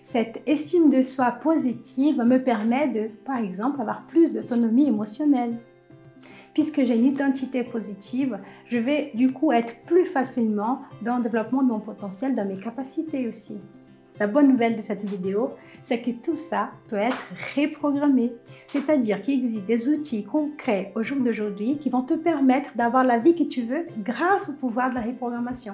Cette estime de soi positive me permet de, par exemple, avoir plus d'autonomie émotionnelle. Puisque j'ai une identité positive, je vais du coup être plus facilement dans le développement de mon potentiel, dans mes capacités aussi. La bonne nouvelle de cette vidéo, c'est que tout ça peut être reprogrammé. C'est-à-dire qu'il existe des outils concrets au jour d'aujourd'hui qui vont te permettre d'avoir la vie que tu veux grâce au pouvoir de la reprogrammation.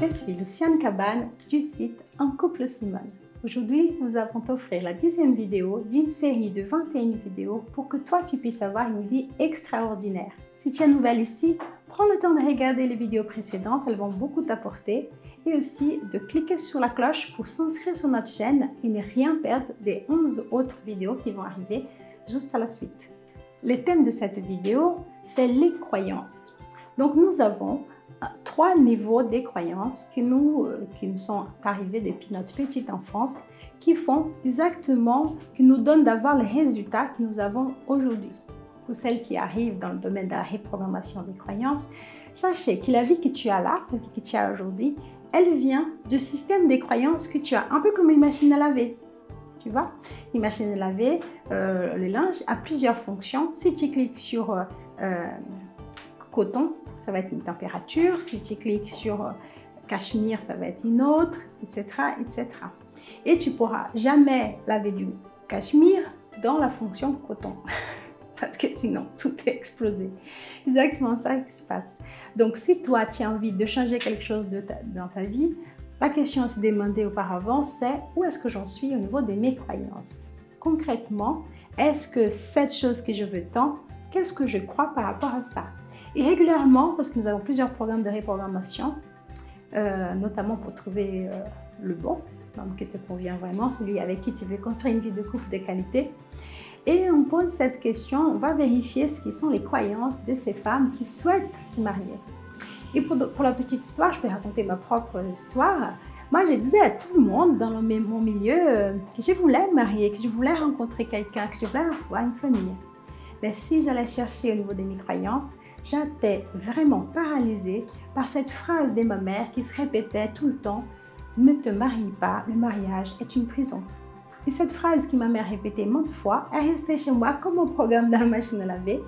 Je suis Luciane Cabane du site En Couple Simone. Aujourd'hui, nous allons t'offrir la 10e vidéo d'une série de 21 vidéos pour que toi, tu puisses avoir une vie extraordinaire. Si tu es nouvelle ici, prends le temps de regarder les vidéos précédentes, elles vont beaucoup t'apporter. Et aussi de cliquer sur la cloche pour s'inscrire sur notre chaîne et ne rien perdre des 11 autres vidéos qui vont arriver juste à la suite. Le thème de cette vidéo, c'est les croyances. Donc nous avons 3 niveaux des croyances qui nous sont arrivées depuis notre petite enfance, qui font exactement, qui nous donnent d'avoir les résultats que nous avons aujourd'hui. Pour celles qui arrivent dans le domaine de la reprogrammation des croyances, sachez que la vie que tu as là, la vie que tu as aujourd'hui, elle vient du système des croyances que tu as, un peu comme une machine à laver. Tu vois, une machine à laver, le linge a plusieurs fonctions. Si tu cliques sur coton, ça va être une température. Si tu cliques sur cachemire, ça va être une autre, etc., etc. Et tu ne pourras jamais laver du cachemire dans la fonction coton. Parce que sinon, tout est explosé. Exactement ça qui se passe. Donc, si toi, tu as envie de changer quelque chose dans ta vie, la question à se demander auparavant, c'est où est-ce que j'en suis au niveau de mes croyances? Concrètement, est-ce que cette chose que je veux tant, qu'est-ce que je crois par rapport à ça? Et régulièrement, parce que nous avons plusieurs programmes de reprogrammation, notamment pour trouver le bon, l'homme qui te convient vraiment, celui avec qui tu veux construire une vie de couple de qualité. Et on pose cette question, on va vérifier ce qui sont les croyances de ces femmes qui souhaitent se marier. Et pour la petite histoire, je peux raconter ma propre histoire. Moi, je disais à tout le monde dans mon milieu que je voulais me marier, que je voulais rencontrer quelqu'un, que je voulais avoir une famille. Mais si j'allais chercher au niveau de mes croyances, j'étais vraiment paralysée par cette phrase de ma mère qui se répétait tout le temps « Ne te marie pas, le mariage est une prison ». Et cette phrase que ma mère répétait maintes fois est restée chez moi comme un programme dans la machine à laver,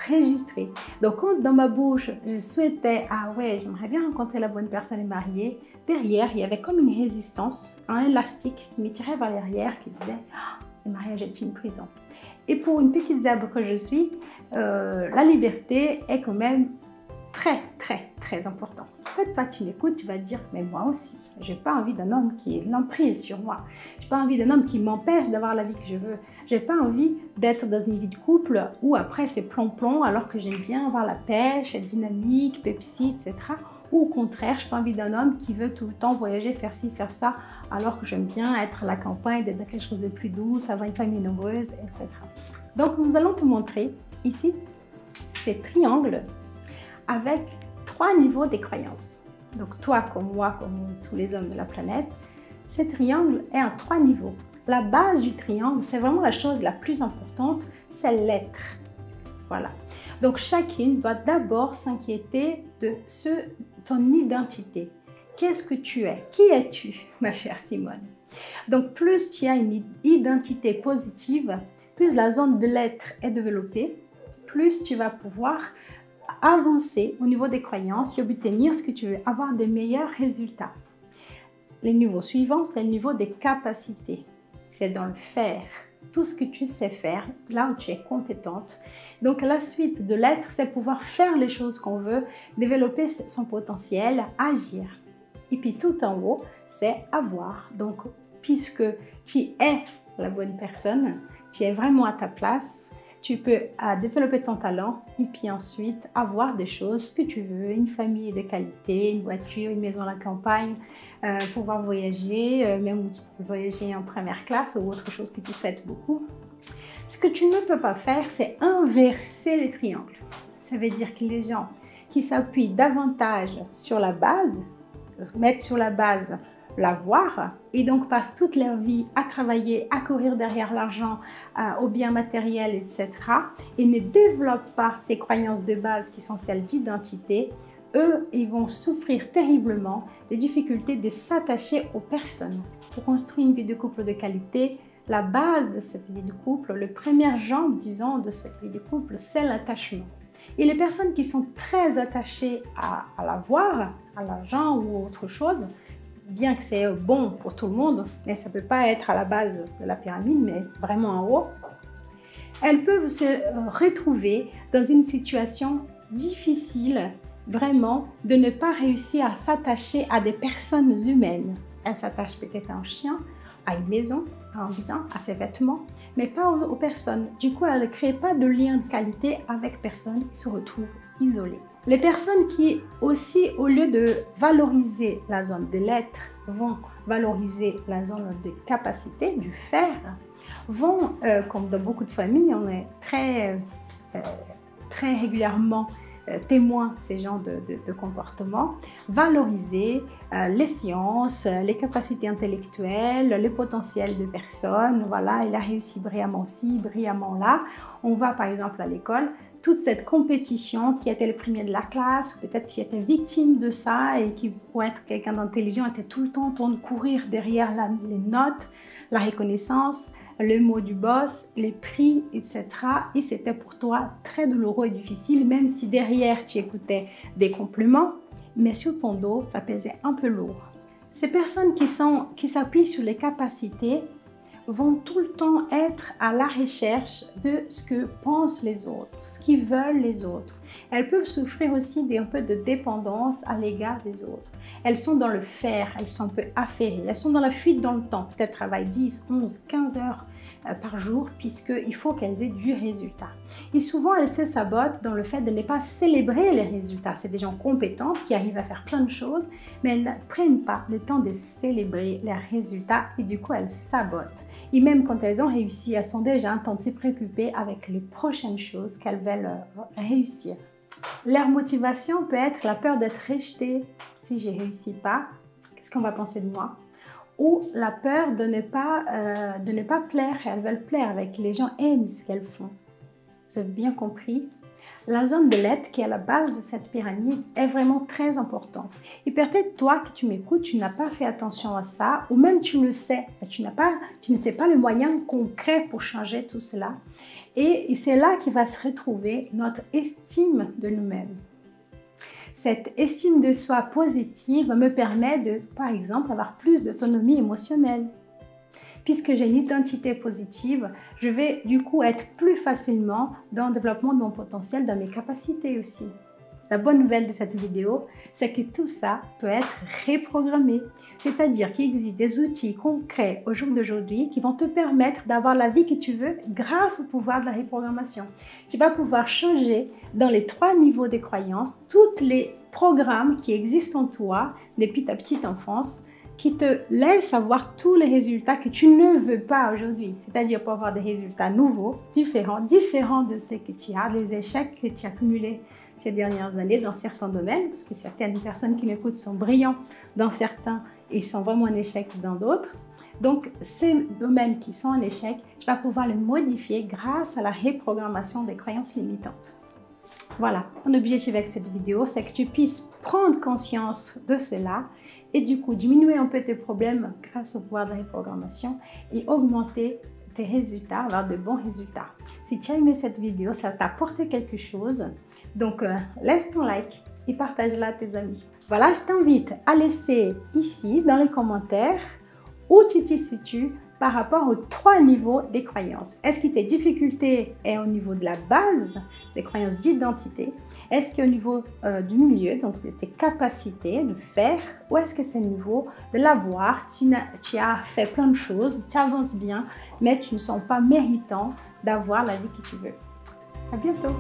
enregistré. Donc quand dans ma bouche, je souhaitais « Ah ouais, j'aimerais bien rencontrer la bonne personne et marier », derrière, il y avait comme une résistance, un élastique qui me tirait vers l'arrière qui disait oh, « Le mariage est une prison ». Et pour une petite zèbre que je suis, la liberté est quand même très important. En fait, toi, tu m'écoutes, tu vas te dire, mais moi aussi, j'ai pas envie d'un homme qui ait l'emprise sur moi. J'ai pas envie d'un homme qui m'empêche d'avoir la vie que je veux. J'ai pas envie d'être dans une vie de couple où après c'est plomb-plomb alors que j'aime bien avoir la pêche, être dynamique, Pepsi, etc. Ou au contraire, je n'ai pas envie d'un homme qui veut tout le temps voyager, faire ci, faire ça, alors que j'aime bien être à la campagne, d'être dans quelque chose de plus doux, avoir une famille nombreuse, etc. Donc, nous allons te montrer ici ces triangles avec 3 niveaux des croyances. Donc, toi comme moi, comme tous les hommes de la planète, ce triangle est en 3 niveaux. La base du triangle, c'est vraiment la chose la plus importante, c'est l'être. Voilà. Donc, chacune doit d'abord s'inquiéter de ton identité. Qu'est-ce que tu es? Qui es-tu, ma chère Simone? Donc, plus tu as une identité positive, plus la zone de l'être est développée, plus tu vas pouvoir avancer au niveau des croyances et obtenir ce que tu veux, avoir de meilleurs résultats. Le niveau suivant, c'est le niveau des capacités. C'est dans le faire. Tout ce que tu sais faire, là où tu es compétente. Donc la suite de l'être, c'est pouvoir faire les choses qu'on veut, développer son potentiel, agir. Et puis tout en haut, c'est avoir. Donc puisque tu es la bonne personne, tu es vraiment à ta place, tu peux développer ton talent et puis ensuite avoir des choses que tu veux, une famille de qualité, une voiture, une maison à la campagne, pouvoir voyager, même tu peux voyager en première classe ou autre chose que tu souhaites beaucoup. Ce que tu ne peux pas faire, c'est inverser les triangles. Ça veut dire que les gens qui s'appuient davantage sur la base, mettent sur la base l'avoir et donc passent toute leur vie à travailler, à courir derrière l'argent, aux biens matériels, etc. et ne développent pas ces croyances de base qui sont celles d'identité, eux, ils vont souffrir terriblement des difficultés de s'attacher aux personnes. Pour construire une vie de couple de qualité, la base de cette vie de couple, le première jambe, disons, de cette vie de couple, c'est l'attachement. Et les personnes qui sont très attachées à l'avoir, à l'argent ou autre chose, bien que c'est bon pour tout le monde, mais ça ne peut pas être à la base de la pyramide, mais vraiment en haut, elles peuvent se retrouver dans une situation difficile, vraiment, de ne pas réussir à s'attacher à des personnes humaines. Elles s'attachent peut-être à un chien, à une maison, à un bien, à ses vêtements, mais pas aux personnes. Du coup, elles ne créent pas de lien de qualité avec personne, ils se retrouvent isolées. Les personnes qui aussi, au lieu de valoriser la zone de l'être, vont valoriser la zone de capacité, du faire, vont, comme dans beaucoup de familles, on est très régulièrement témoins de ces genres de comportements, valoriser les sciences, les capacités intellectuelles, le potentiel de personnes. Voilà, il a réussi brillamment ci, brillamment là. On va par exemple à l'école, toute cette compétition, qui était le premier de la classe, peut-être qui était victime de ça et qui, pour être quelqu'un d'intelligent, était tout le temps en train de courir derrière les notes, la reconnaissance, le mot du boss, les prix, etc. Et c'était pour toi très douloureux et difficile, même si derrière tu écoutais des compliments, mais sur ton dos, ça pesait un peu lourd. Ces personnes qui s'appuient sur les capacités vont tout le temps être à la recherche de ce que pensent les autres, ce qu'ils veulent les autres. Elles peuvent souffrir aussi d'un peu de dépendance à l'égard des autres. Elles sont dans le faire, elles sont un peu affairées, elles sont dans la fuite dans le temps. Peut-être travaillent 10, 11, 15 heures par jour puisqu'il faut qu'elles aient du résultat. Et souvent, elles se sabotent dans le fait de ne pas célébrer les résultats. C'est des gens compétents qui arrivent à faire plein de choses, mais elles ne prennent pas le temps de célébrer les résultats et du coup, elles sabotent. Et même quand elles ont réussi, elles sont déjà en train de se préoccuper avec les prochaines choses qu'elles veulent réussir. Leur motivation peut être la peur d'être rejetée. Si je ne réussis pas, qu'est-ce qu'on va penser de moi? Ou la peur de ne pas plaire. Elles veulent plaire avec les gens, aiment ce qu'elles font. Vous avez bien compris? La zone de l'être qui est à la base de cette pyramide est vraiment très importante. Et peut-être toi que tu m'écoutes, tu n'as pas fait attention à ça, ou même tu le sais, tu ne sais pas le moyen concret pour changer tout cela. Et c'est là qu'il va se retrouver notre estime de nous-mêmes. Cette estime de soi positive me permet de, par exemple, avoir plus d'autonomie émotionnelle. Puisque j'ai une identité positive, je vais du coup être plus facilement dans le développement de mon potentiel, dans mes capacités aussi. La bonne nouvelle de cette vidéo, c'est que tout ça peut être reprogrammé. C'est-à-dire qu'il existe des outils concrets au jour d'aujourd'hui qui vont te permettre d'avoir la vie que tu veux grâce au pouvoir de la reprogrammation. Tu vas pouvoir changer dans les 3 niveaux de croyances tous les programmes qui existent en toi depuis ta petite enfance, qui te laisse avoir tous les résultats que tu ne veux pas aujourd'hui. C'est-à-dire pour avoir des résultats nouveaux, différents de ce que tu as, les échecs que tu as accumulés ces dernières années dans certains domaines, parce que certaines personnes qui m'écoutent sont brillants dans certains et sont vraiment en échec dans d'autres. Donc, ces domaines qui sont en échec, tu vas pouvoir les modifier grâce à la reprogrammation des croyances limitantes. Voilà, mon objectif avec cette vidéo, c'est que tu puisses prendre conscience de cela et du coup diminuer un peu tes problèmes grâce au pouvoir de la reprogrammation et augmenter tes résultats, avoir de bons résultats. Si tu as aimé cette vidéo, ça t'a apporté quelque chose, donc laisse ton like et partage-la à tes amis. Voilà, je t'invite à laisser ici dans les commentaires où tu te situes par rapport aux 3 niveaux des croyances. Est-ce que tes difficultés est au niveau de la base des croyances d'identité? Est-ce qu'au niveau du milieu, donc de tes capacités de faire, ou est-ce que c'est au niveau de l'avoir? Tu as fait plein de choses, tu avances bien, mais tu ne sens pas méritant d'avoir la vie que tu veux. À bientôt!